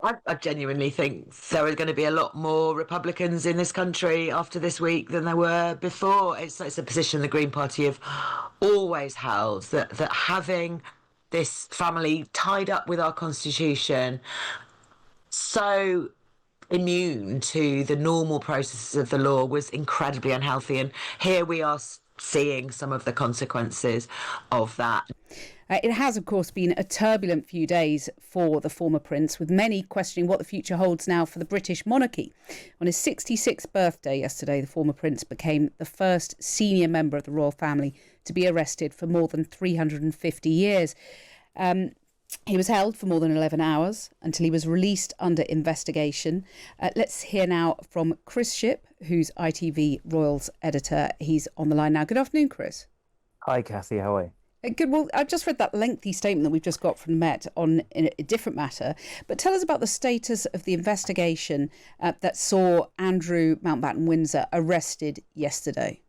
I genuinely think there are going to be a lot more Republicans in this country after this week than there were before. It's a position the Green Party have always held, that having this family tied up with our constitution, so immune to the normal processes of the law, was incredibly unhealthy. And here we are seeing some of the consequences of that. It has, of course, been a turbulent few days for the former prince, with many questioning what the future holds now for the British monarchy. On his 66th birthday yesterday, the former prince became the first senior member of the royal family to be arrested for more than 350 years. He was held for more than 11 hours until he was released under investigation. Let's hear now from Chris Ship, who's ITV Royals editor. He's on the line now. Good afternoon, Chris. Hi, Cathy. How are you? Good. Well, I just read that lengthy statement that we've just got from the Met on a different matter. But tell us about the status of the investigation that saw Andrew Mountbatten-Windsor arrested yesterday.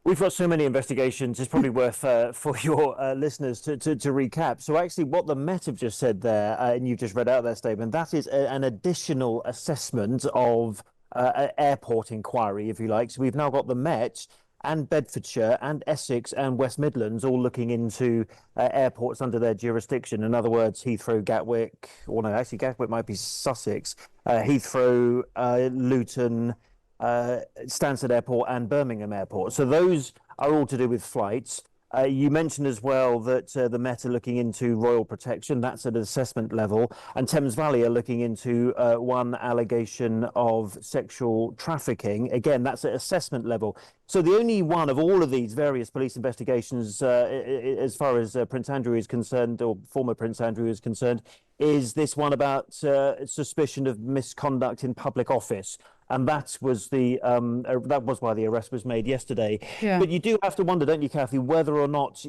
We've got so many investigations, it's probably worth for your listeners to recap. So actually what the Met have just said there, and you've just read out that statement, that is an additional assessment of an airport inquiry, if you like. So we've now got the Met and Bedfordshire and Essex and West Midlands all looking into airports under their jurisdiction. In other words, Heathrow, Gatwick, or no, actually Gatwick might be Sussex, Heathrow, Luton, Stansted Airport and Birmingham Airport. So those are all to do with flights. You mentioned as well that the Met are looking into royal protection. That's at an assessment level. And Thames Valley are looking into one allegation of sexual trafficking. Again, that's at assessment level. So the only one of all of these various police investigations, as far as Prince Andrew is concerned, or former Prince Andrew is concerned, is this one about suspicion of misconduct in public office. And that was why the arrest was made yesterday. Yeah. But you do have to wonder, don't you, Cathy, whether or not,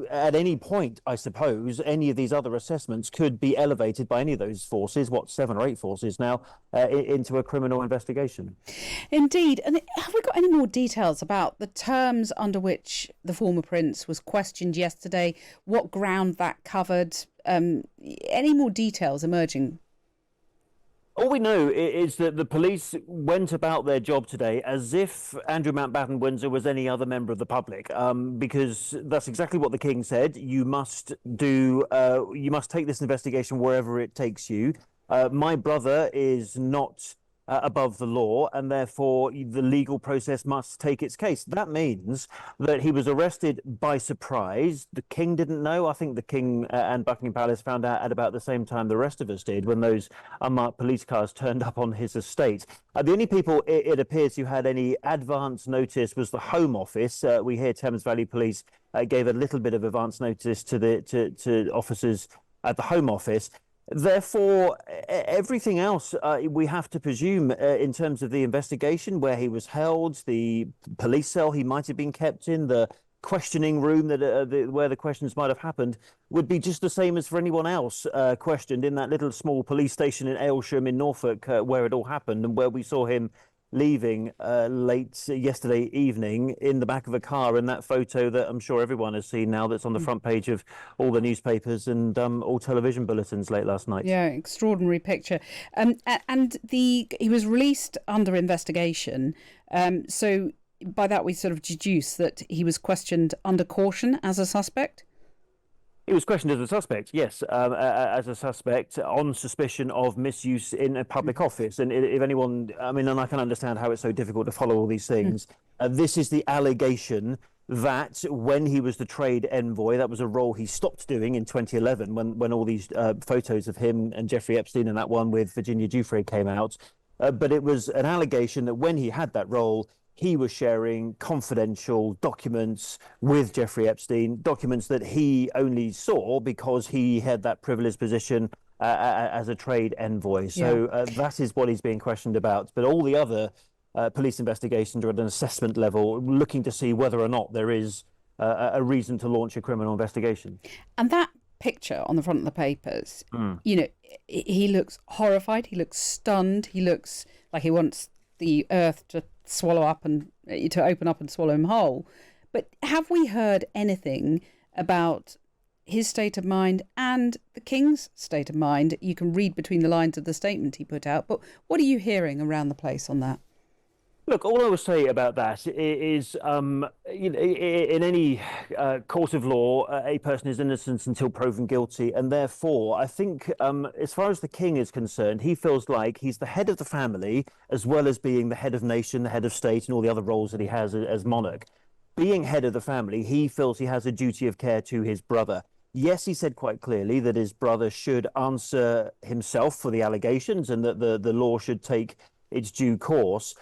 at any point, I suppose, any of these other assessments could be elevated by any of those forces, 7 or 8 forces now, into a criminal investigation. Indeed. And have we got any more details about the terms under which the former prince was questioned yesterday? What ground that covered? Any more details emerging? All we know is that the police went about their job today as if Andrew Mountbatten-Windsor was any other member of the public, because that's exactly what the King said. You must take this investigation wherever it takes you. My brother is not above the law, and therefore the legal process must take its case. That means that he was arrested by surprise. The King didn't know. I think the King and Buckingham Palace found out at about the same time the rest of us did, when those unmarked police cars turned up on his estate. The only people it appears who had any advance notice was the Home Office. We hear Thames Valley Police gave a little bit of advance notice to officers at the Home Office. Therefore, everything else we have to presume in terms of the investigation, where he was held, the police cell he might have been kept in, the questioning room where the questions might have happened, would be just the same as for anyone else questioned in that little small police station in Aylsham in Norfolk where it all happened, and where we saw him leaving late yesterday evening in the back of a car in that photo that I'm sure everyone has seen now, that's on the front page of all the newspapers and all television bulletins late last night. Yeah, extraordinary picture. And he was released under investigation. So by that we sort of deduce that he was questioned under caution as a suspect? He was questioned as a suspect, yes, as a suspect on suspicion of misuse in a public office. And if anyone, and I can understand how it's so difficult to follow all these things. This is the allegation that when he was the trade envoy, that was a role he stopped doing in 2011 when all these photos of him and Jeffrey Epstein and that one with Virginia Giuffre came out. But it was an allegation that when he had that role, he was sharing confidential documents with Jeffrey Epstein, documents that he only saw because he had that privileged position as a trade envoy. So that is what he's being questioned about. But all the other police investigations are at an assessment level, looking to see whether or not there is a reason to launch a criminal investigation. And that picture on the front of the papers, he looks horrified, he looks stunned, he looks like he wants the earth to swallow up and to open up and swallow him whole. But have we heard anything about his state of mind and the King's state of mind. You can read between the lines of the statement he put out. But what are you hearing around the place on that? Look, all I will say about that is, in any court of law, a person is innocent until proven guilty, and therefore, I think, as far as the king is concerned, he feels like he's the head of the family, as well as being the head of nation, the head of state, and all the other roles that he has as monarch. Being head of the family, he feels he has a duty of care to his brother. Yes, he said quite clearly that his brother should answer himself for the allegations, and that the law should take its due course,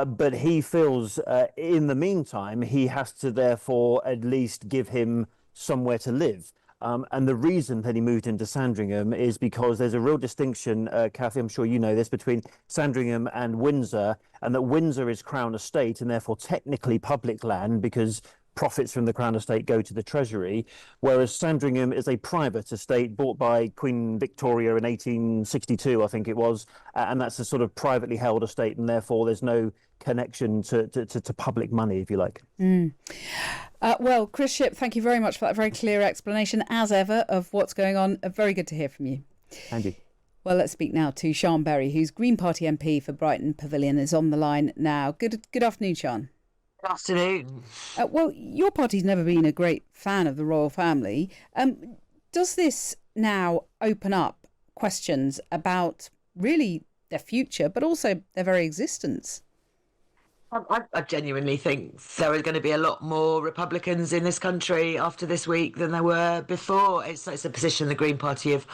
but he feels in the meantime he has to therefore at least give him somewhere to live. And the reason that he moved into Sandringham is because there's a real distinction, Cathy, I'm sure you know this, between Sandringham and Windsor, and that Windsor is Crown Estate and therefore technically public land because profits from the Crown Estate go to the Treasury, whereas Sandringham is a private estate bought by Queen Victoria in 1862, I think it was, and that's a sort of privately held estate, and therefore there's no connection to public money, if you like. Well, Chris Ship, thank you very much for that very clear explanation, as ever, of what's going on. Very good to hear from you. Andy. Well, let's speak now to Siân Berry, who's Green Party MP for Brighton Pavilion, is on the line now. Good afternoon, Siân. Good afternoon. Well, your party's never been a great fan of the royal family. Does this now open up questions about really their future, but also their very existence? I genuinely think there are going to be a lot more Republicans in this country after this week than there were before. It's a position the Green Party have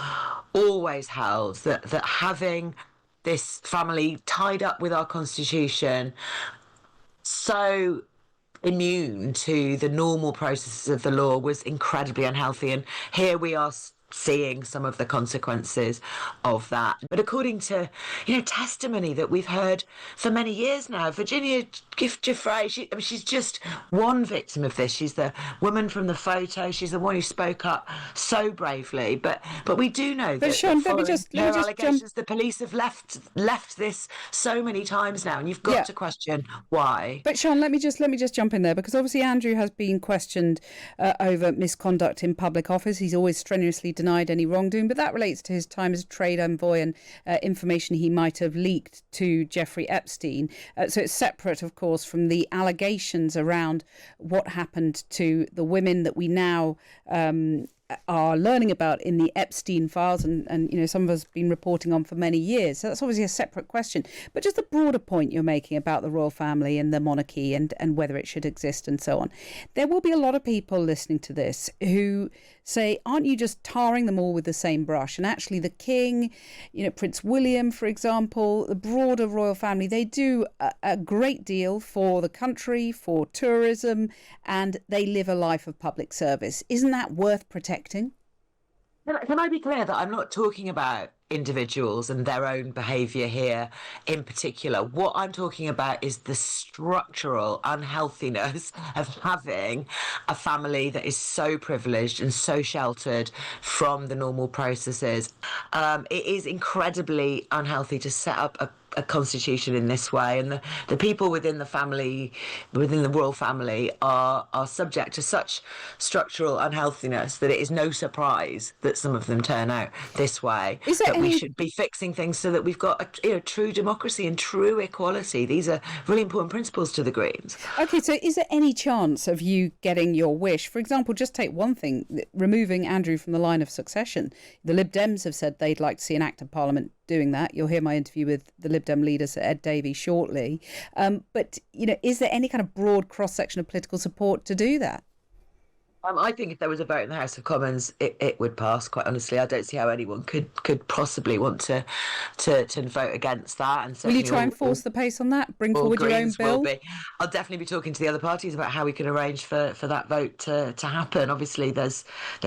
always held, that having this family tied up with our constitution, so immune to the normal processes of the law, was incredibly unhealthy. And here we are seeing some of the consequences of that. But according to, testimony that we've heard for many years now, Virginia Giuffre, she's just one victim of this. She's the woman from the photo. She's the one who spoke up so bravely. But we do know that Siân, let me just allegations, the police have left this so many times now, and you've got to question why. But Siân, let me just jump in there, because obviously Andrew has been questioned over misconduct in public office. He's always strenuously denied any wrongdoing, but that relates to his time as trade envoy and information he might have leaked to Jeffrey Epstein. So it's separate, of course, from the allegations around what happened to the women that we now are learning about in the Epstein files, and some of us have been reporting on for many years. So that's obviously a separate question. But just the broader point you're making about the royal family and the monarchy and whether it should exist and so on. There will be a lot of people listening to this who say, aren't you just tarring them all with the same brush? And actually the King, Prince William, for example, the broader royal family, they do a great deal for the country, for tourism, and they live a life of public service. Isn't that worth protecting? Can I be clear that I'm not talking about individuals and their own behaviour here in particular? What I'm talking about is the structural unhealthiness of having a family that is so privileged and so sheltered from the normal processes. It is incredibly unhealthy to set up a constitution in this way, and the people within the family, within the royal family, are subject to such structural unhealthiness that it is no surprise that some of them turn out this way. We should be fixing things so that we've got a true democracy and true equality. These are really important principles to the Greens. Okay, so is there any chance of you getting your wish? For example, just take one thing, removing Andrew from the line of succession. The Lib Dems have said they'd like to see an Act of Parliament doing that. You'll hear my interview with the Lib Dem leader, Sir Ed Davey, shortly. But, is there any kind of broad cross-section of political support to do that? I think if there was a vote in the House of Commons, it would pass, quite honestly. I don't see how anyone could possibly want to vote against that. And will you try and force the pace on that? Bring forward your own bill? I'll definitely be talking to the other parties about how we can arrange for that vote to happen. Obviously, there's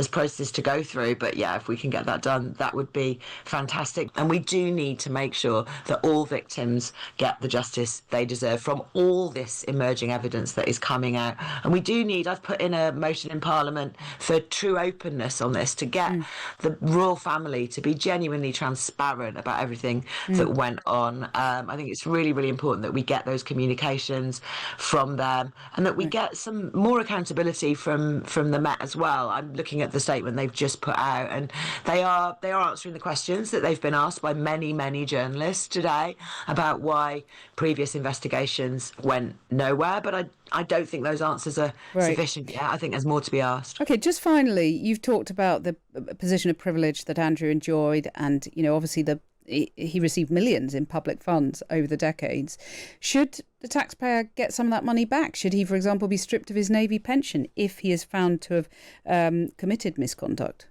processes to go through, but yeah, if we can get that done, that would be fantastic. And we do need to make sure that all victims get the justice they deserve from all this emerging evidence that is coming out. And we do need, I've put in a motion in Parliament for true openness on this, to get the royal family to be genuinely transparent about everything that went on. I think it's really, really important that we get those communications from them, and that we get some more accountability from the Met as well. I'm looking at the statement they've just put out, and they are answering the questions that they've been asked by many journalists today about why previous investigations went nowhere. But I don't think those answers are sufficient yet. I think there's more to be asked. Okay, just finally, you've talked about the position of privilege that Andrew enjoyed, and obviously he received millions in public funds over the decades. Should the taxpayer get some of that money back? Should he, for example, be stripped of his Navy pension if he is found to have committed misconduct?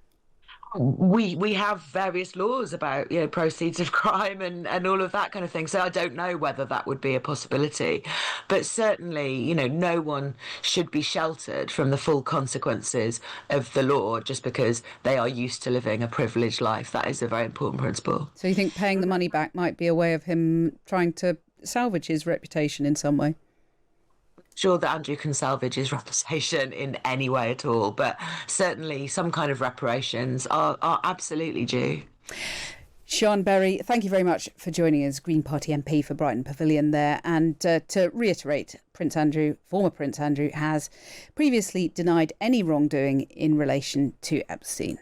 We have various laws about proceeds of crime and all of that kind of thing. So I don't know whether that would be a possibility, but certainly no one should be sheltered from the full consequences of the law just because they are used to living a privileged life. That is a very important principle. So you think paying the money back might be a way of him trying to salvage his reputation in some way? Sure that Andrew can salvage his reputation in any way at all, but certainly some kind of reparations are absolutely due. Siân Berry, thank you very much for joining us, Green Party MP for Brighton Pavilion there. And to reiterate, former Prince Andrew has previously denied any wrongdoing in relation to Epstein.